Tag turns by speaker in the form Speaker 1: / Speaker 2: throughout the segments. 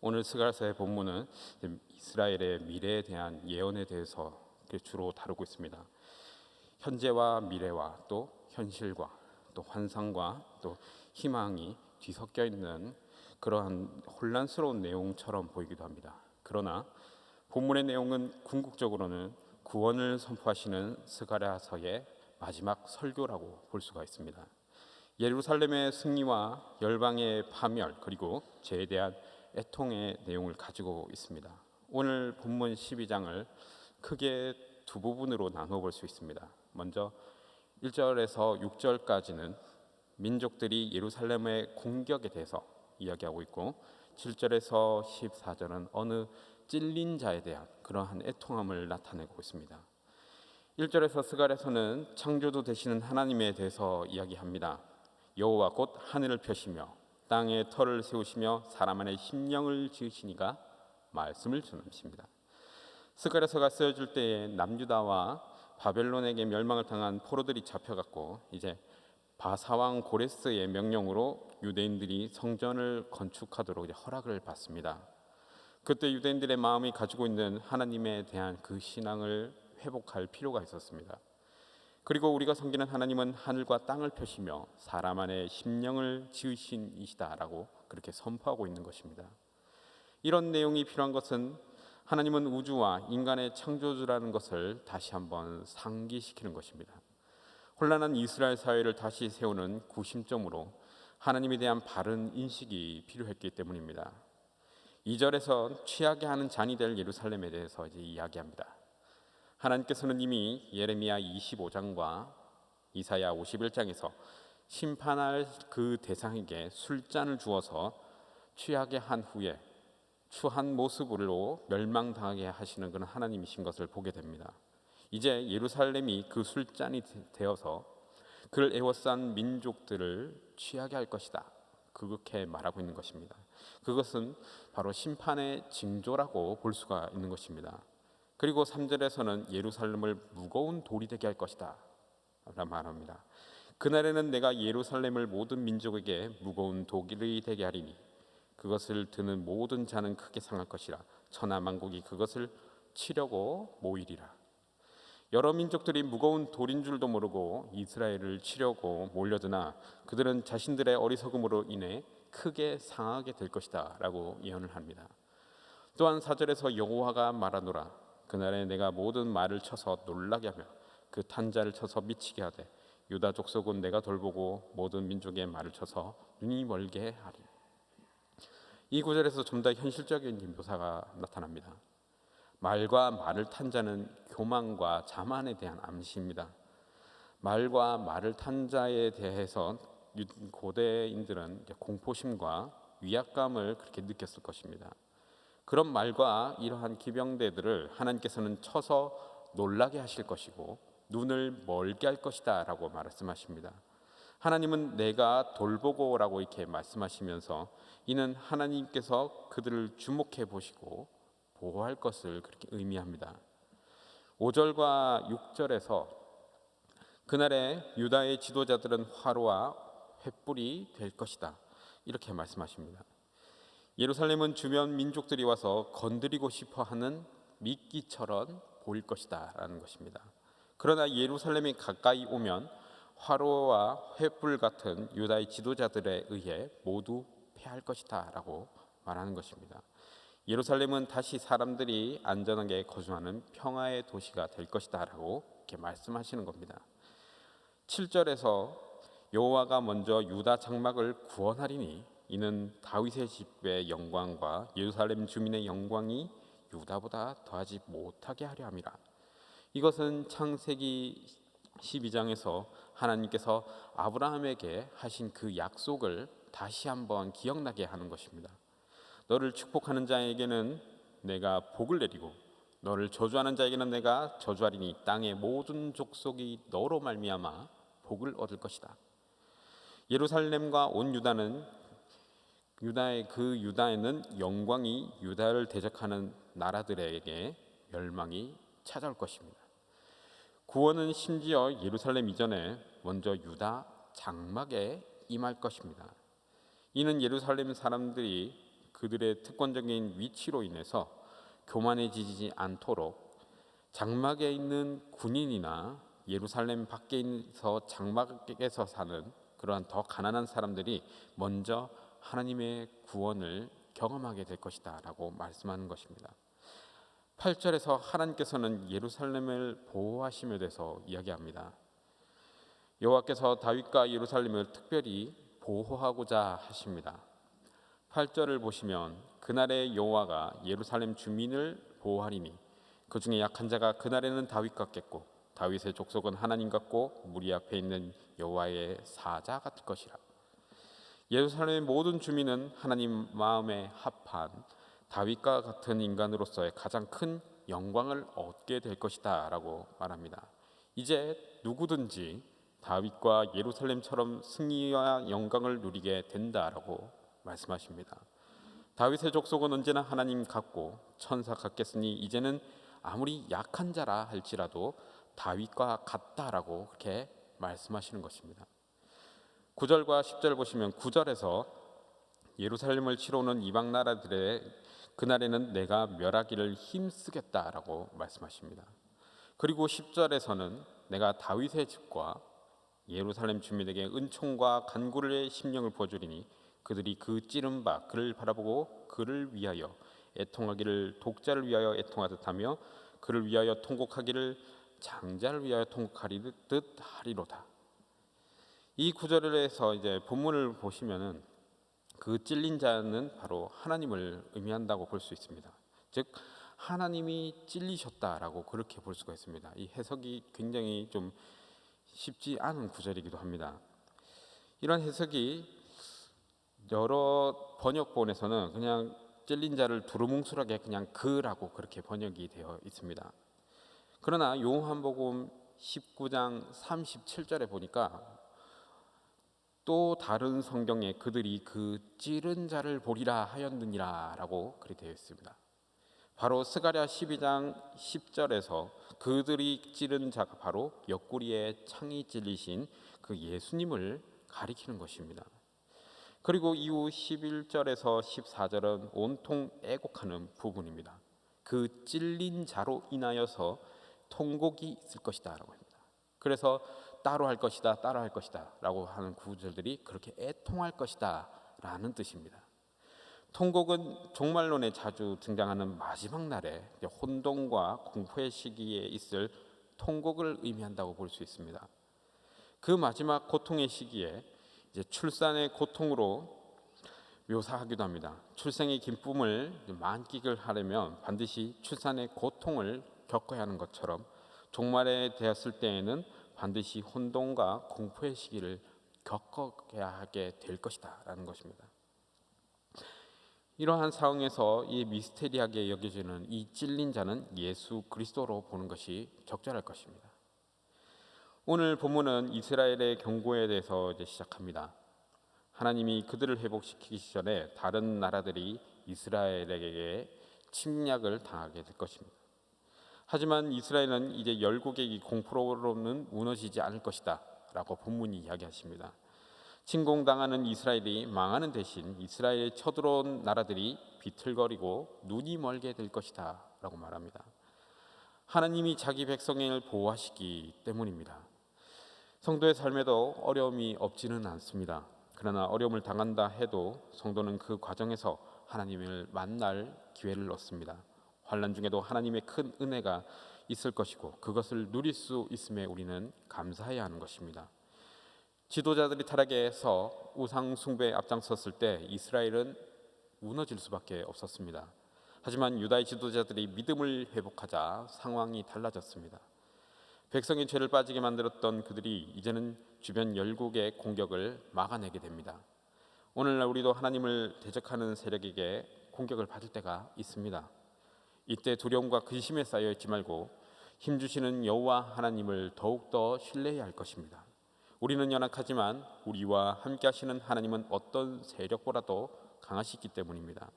Speaker 1: 오늘 스가랴서의 본문은 이스라엘의 미래에 대한 예언에 대해서 주로 다루고 있습니다. 현재와 미래와 또 현실과 또 환상과 또 희망이 뒤섞여 있는 그러한 혼란스러운 내용처럼 보이기도 합니다. 그러나 본문의 내용은 궁극적으로는 구원을 선포하시는 스가랴서의 마지막 설교라고 볼 수가 있습니다. 예루살렘의 승리와 열방의 파멸 그리고 죄에 대한 애통의 내용을 가지고 있습니다. 오늘 본문 12장을 크게 두 부분으로 나눠볼 수 있습니다. 먼저 1절에서 6절까지는 민족들이 예루살렘의 공격에 대해서 이야기하고 있고 7절에서 14절은 어느 찔린 자에 대한 그러한 애통함을 나타내고 있습니다. 1절에서 스가랴서는 창조주 되시는 하나님에 대해서 이야기합니다. 여호와 곧 하늘을 펴시며 땅에 터를 세우시며 사람 안에 심령을 지으시니가 말씀을 전하십니다. 스가랴서가 쓰여질 때에 남유다와 바벨론에게 멸망을 당한 포로들이 잡혀갔고 이제 바사왕 고레스의 명령으로 유대인들이 성전을 건축하도록 허락을 받습니다. 그때 유대인들의 마음이 가지고 있는 하나님에 대한 그 신앙을 회복할 필요가 있었습니다. 그리고 우리가 섬기는 하나님은 하늘과 땅을 펴시며 사람 안에 심령을 지으신 이시다라고 그렇게 선포하고 있는 것입니다. 이런 내용이 필요한 것은 하나님은 우주와 인간의 창조주라는 것을 다시 한번 상기시키는 것입니다. 혼란한 이스라엘 사회를 다시 세우는 구심점으로 하나님에 대한 바른 인식이 필요했기 때문입니다. 2절에서 취하게 하는 잔이 될 예루살렘에 대해서 이제 이야기합니다. 하나님께서는 이미 예레미야 25장과 이사야 51장에서 심판할 그 대상에게 술잔을 주어서 취하게 한 후에 추한 모습으로 멸망당하게 하시는 그런 하나님이신 것을 보게 됩니다. 이제 예루살렘이 그 술잔이 되어서 그를 에워싼 민족들을 취하게 할 것이다. 그렇게 말하고 있는 것입니다. 그것은 바로 심판의 징조라고 볼 수가 있는 것입니다. 그리고 3절에서는 예루살렘을 무거운 돌이 되게 할 것이다 라고 말합니다. 그날에는 내가 예루살렘을 모든 민족에게 무거운 돌이 되게 하리니 그것을 드는 모든 자는 크게 상할 것이라 천하 만국이 그것을 치려고 모이리라. 여러 민족들이 무거운 돌인 줄도 모르고 이스라엘을 치려고 몰려드나 그들은 자신들의 어리석음으로 인해 크게 상하게 될 것이다 라고 예언을 합니다. 또한 4절에서 여호와가 말하노라. 그날에 내가 모든 말을 쳐서 놀라게 하며 그 탄자를 쳐서 미치게 하되 유다 족속은 내가 돌보고 모든 민족의 말을 쳐서 눈이 멀게 하리. 이 구절에서 좀 더 현실적인 묘사가 나타납니다. 말과 말을 탄 자는 교만과 자만에 대한 암시입니다. 말과 말을 탄 자에 대해서 고대인들은 공포심과 위압감을 그렇게 느꼈을 것입니다. 그런 말과 이러한 기병대들을 하나님께서는 쳐서 놀라게 하실 것이고 눈을 멀게 할 것이다 라고 말씀하십니다. 하나님은 내가 돌보고라고 이렇게 말씀하시면서 이는 하나님께서 그들을 주목해 보시고 보호할 것을 그렇게 의미합니다. 5절과 6절에서 그날에 유다의 지도자들은 화로와 횃불이 될 것이다 이렇게 말씀하십니다. 예루살렘은 주변 민족들이 와서 건드리고 싶어하는 미끼처럼 보일 것이다 라는 것입니다. 그러나 예루살렘이 가까이 오면 화로와 횃불 같은 유다의 지도자들에 의해 모두 패할 것이다 라고 말하는 것입니다. 예루살렘은 다시 사람들이 안전하게 거주하는 평화의 도시가 될 것이다 라고 이렇게 말씀하시는 겁니다. 7절에서 여호와가 먼저 유다 장막을 구원하리니 이는 다윗의 집의 영광과 예루살렘 주민의 영광이 유다보다 더하지 못하게 하려 함이라. 이것은 창세기 12장에서 하나님께서 아브라함에게 하신 그 약속을 다시 한번 기억나게 하는 것입니다. 너를 축복하는 자에게는 내가 복을 내리고 너를 저주하는 자에게는 내가 저주하리니 땅의 모든 족속이 너로 말미암아 복을 얻을 것이다. 예루살렘과 온 유다에는 영광이 유다를 대적하는 나라들에게 멸망이 찾아올 것입니다. 구원은 심지어 예루살렘 이전에 먼저 유다 장막에 임할 것입니다. 이는 예루살렘 사람들이 그들의 특권적인 위치로 인해서 교만해지지 않도록 장막에 있는 군인이나 예루살렘 밖에서 장막에서 사는 그러한 더 가난한 사람들이 먼저 하나님의 구원을 경험하게 될 것이다 라고 말씀하는 것입니다. 8절에서 하나님께서는 예루살렘을 보호하심에 대해서 이야기합니다. 여호와께서 다윗과 예루살렘을 특별히 보호하고자 하십니다. 8절을 보시면 그날의 여호와가 예루살렘 주민을 보호하리니 그 중에 약한 자가 그날에는 다윗 같겠고 다윗의 족속은 하나님 같고 무리 앞에 있는 여호와의 사자 같을 것이라. 예루살렘의 모든 주민은 하나님 마음에 합한 다윗과 같은 인간으로서의 가장 큰 영광을 얻게 될 것이다 라고 말합니다. 이제 누구든지 다윗과 예루살렘처럼 승리와 영광을 누리게 된다라고 말씀하십니다. 다윗의 족속은 언제나 하나님 같고 천사 같겠으니 이제는 아무리 약한 자라 할지라도 다윗과 같다라고 그렇게 말씀하시는 것입니다. 9절과 10절 보시면 9절에서 예루살렘을 치러 오는 이방 나라들의 그날에는 내가 멸하기를 힘쓰겠다라고 말씀하십니다. 그리고 10절에서는 내가 다윗의 집과 예루살렘 주민에게 은총과 간구의 심령을 부어주리니 그들이 그 찌른 바 그를 바라보고 그를 위하여 애통하기를 독자를 위하여 애통하듯 하며 그를 위하여 통곡하기를 장자를 위하여 통곡하리듯 하리로다. 이 구절에서 이제 본문을 보시면은 그 찔린 자는 바로 하나님을 의미한다고 볼 수 있습니다. 즉 하나님이 찔리셨다라고 그렇게 볼 수가 있습니다. 이 해석이 굉장히 좀 쉽지 않은 구절이기도 합니다. 이런 해석이 여러 번역본에서는 그냥 찔린 자를 두루뭉술하게 그냥 그라고 그렇게 번역이 되어 있습니다. 그러나 요한복음 19장 37절에 보니까 또 다른 성경에 그들이 그 찌른 자를 보리라 하였느니라 라고 그렇게 되어 있습니다. 바로 스가랴 12장 10절에서 그들이 찌른 자가 바로 옆구리에 창이 찔리신 그 예수님을 가리키는 것입니다. 그리고 이후 11절에서 14절은 온통 애곡하는 부분입니다. 그 찔린 자로 인하여서 통곡이 있을 것이다 라고 합니다. 그래서 따로 할 것이다 따로 할 것이다 라고 하는 구절들이 그렇게 애통할 것이다 라는 뜻입니다. 통곡은 종말론에 자주 등장하는 마지막 날에 혼돈과 공포의 시기에 있을 통곡을 의미한다고 볼 수 있습니다. 그 마지막 고통의 시기에 이제 출산의 고통으로 묘사하기도 합니다. 출생의 기쁨을 만끽을 하려면 반드시 출산의 고통을 겪어야 하는 것처럼 종말에 되었을 때에는 반드시 혼돈과 공포의 시기를 겪어야 하게 될 것이다 라는 것입니다. 이러한 상황에서 이 미스테리하게 여겨지는 이 찔린 자는 예수 그리스도로 보는 것이 적절할 것입니다. 오늘 본문은 이스라엘의 경고에 대해서 이제 시작합니다. 하나님이 그들을 회복시키기 전에 다른 나라들이 이스라엘에게 침략을 당하게 될 것입니다. 하지만 이스라엘은 이제 열국의 공포로는 무너지지 않을 것이다 라고 본문이 이야기하십니다. 침공당하는 이스라엘이 망하는 대신 이스라엘에 쳐들어온 나라들이 비틀거리고 눈이 멀게 될 것이다 라고 말합니다. 하나님이 자기 백성을 보호하시기 때문입니다. 성도의 삶에도 어려움이 없지는 않습니다. 그러나 어려움을 당한다 해도 성도는 그 과정에서 하나님을 만날 기회를 얻습니다. 환난 중에도 하나님의 큰 은혜가 있을 것이고 그것을 누릴 수 있음에 우리는 감사해야 하는 것입니다. 지도자들이 타락해서 우상 숭배에 앞장섰을 때 이스라엘은 무너질 수밖에 없었습니다. 하지만 유다의 지도자들이 믿음을 회복하자 상황이 달라졌습니다. 백성이 죄를 빠지게 만들었던 그들이 이제는 주변 열국의 공격을 막아내게 됩니다. 오늘날 우리도 하나님을 대적하는 세력에게 공격을 받을 때가 있습니다. 이때 두려움과 근심에 쌓여 있지 말고 힘주시는 여호와 하나님을 더욱더 신뢰해야 할 것입니다. 우리는 연약하지만 우리와 함께 하시는 하나님은 어떤 세력보다도 강하시기 때문입니다.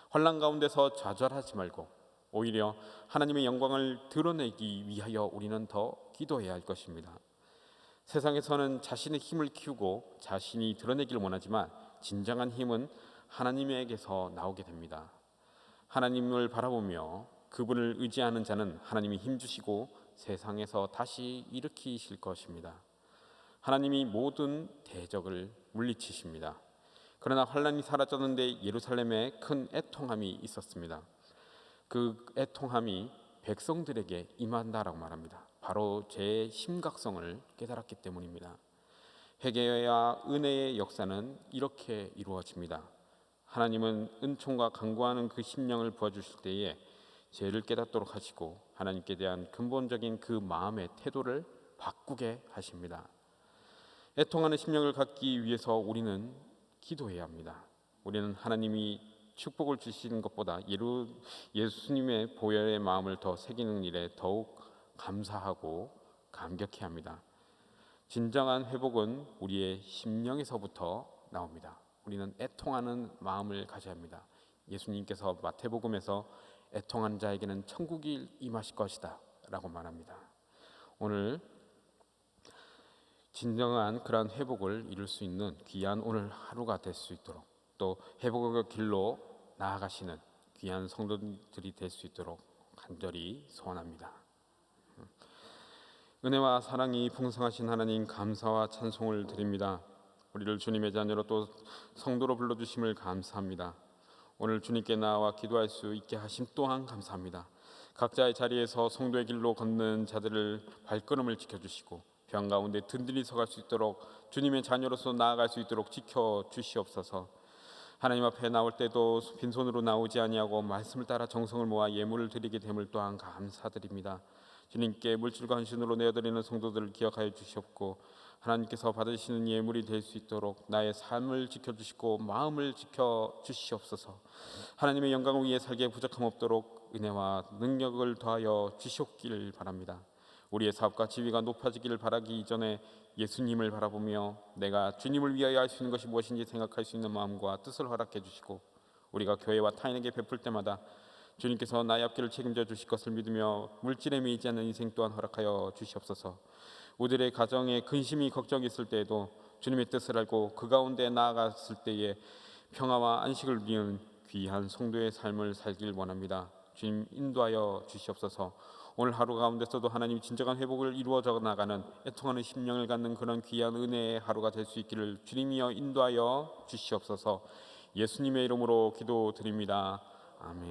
Speaker 1: 환난 가운데서 좌절하지 말고 오히려 하나님의 영광을 드러내기 위하여 우리는 더 기도해야 할 것입니다. 세상에서는 자신의 힘을 키우고 자신이 드러내기를 원하지만 진정한 힘은 하나님에게서 나오게 됩니다. 하나님을 바라보며 그분을 의지하는 자는 하나님이 힘주시고 세상에서 다시 일으키실 것입니다. 하나님이 모든 대적을 물리치십니다. 그러나 환란이 사라졌는데 예루살렘에 큰 애통함이 있었습니다. 그 애통함이 백성들에게 임한다라고 말합니다. 바로 죄의 심각성을 깨달았기 때문입니다. 회개와 은혜의 역사는 이렇게 이루어집니다. 하나님은 은총과 간구하는 그 심령을 부어주실 때에 죄를 깨닫도록 하시고 하나님께 대한 근본적인 그 마음의 태도를 바꾸게 하십니다. 애통하는 심령을 갖기 위해서 우리는 기도해야 합니다. 우리는 하나님이 축복을 주시는 것보다 예수님의 보혈의 마음을 더 새기는 일에 더욱 감사하고 감격해야 합니다. 진정한 회복은 우리의 심령에서부터 나옵니다. 우리는 애통하는 마음을 가져야 합니다. 예수님께서 마태복음에서 애통한 자에게는 천국이 임하실 것이다 라고 말합니다. 오늘 진정한 그러한 회복을 이룰 수 있는 귀한 오늘 하루가 될 수 있도록, 또 회복의 길로 나아가시는 귀한 성도들이 될 수 있도록 간절히 소원합니다. 은혜와 사랑이 풍성하신 하나님, 감사와 찬송을 드립니다. 우리를 주님의 자녀로 또 성도로 불러주심을 감사합니다. 오늘 주님께 나와 기도할 수 있게 하심 또한 감사합니다. 각자의 자리에서 성도의 길로 걷는 자들을 발걸음을 지켜주시고 병 가운데 든든히 서갈 수 있도록 주님의 자녀로서 나아갈 수 있도록 지켜주시옵소서. 하나님 앞에 나올 때도 빈손으로 나오지 아니하고 말씀을 따라 정성을 모아 예물을 드리게 됨을 또한 감사드립니다. 주님께 물질과 헌신으로 내어드리는 성도들을 기억하여 주시옵고 하나님께서 받으시는 예물이 될 수 있도록 나의 삶을 지켜주시고 마음을 지켜주시옵소서. 하나님의 영광을 위해 살기에 부족함 없도록 은혜와 능력을 더하여 주시옵기를 바랍니다. 우리의 사업과 지위가 높아지기를 바라기 이전에 예수님을 바라보며 내가 주님을 위하여 할 수 있는 것이 무엇인지 생각할 수 있는 마음과 뜻을 허락해 주시고 우리가 교회와 타인에게 베풀 때마다 주님께서 나의 앞길을 책임져 주실 것을 믿으며 물질에 매이지 않는 인생 또한 허락하여 주시옵소서. 우리들의 가정에 근심이 걱정이 있을 때에도 주님의 뜻을 알고 그 가운데 나아갔을 때에 평화와 안식을 누리는 귀한 성도의 삶을 살길 원합니다. 주님 인도하여 주시옵소서. 오늘 하루 가운데서도 하나님 진정한 회복을 이루어져 나가는 애통하는 심령을 갖는 그런 귀한 은혜의 하루가 될 수 있기를 주님이여 인도하여 주시옵소서. 예수님의 이름으로 기도드립니다. 아멘.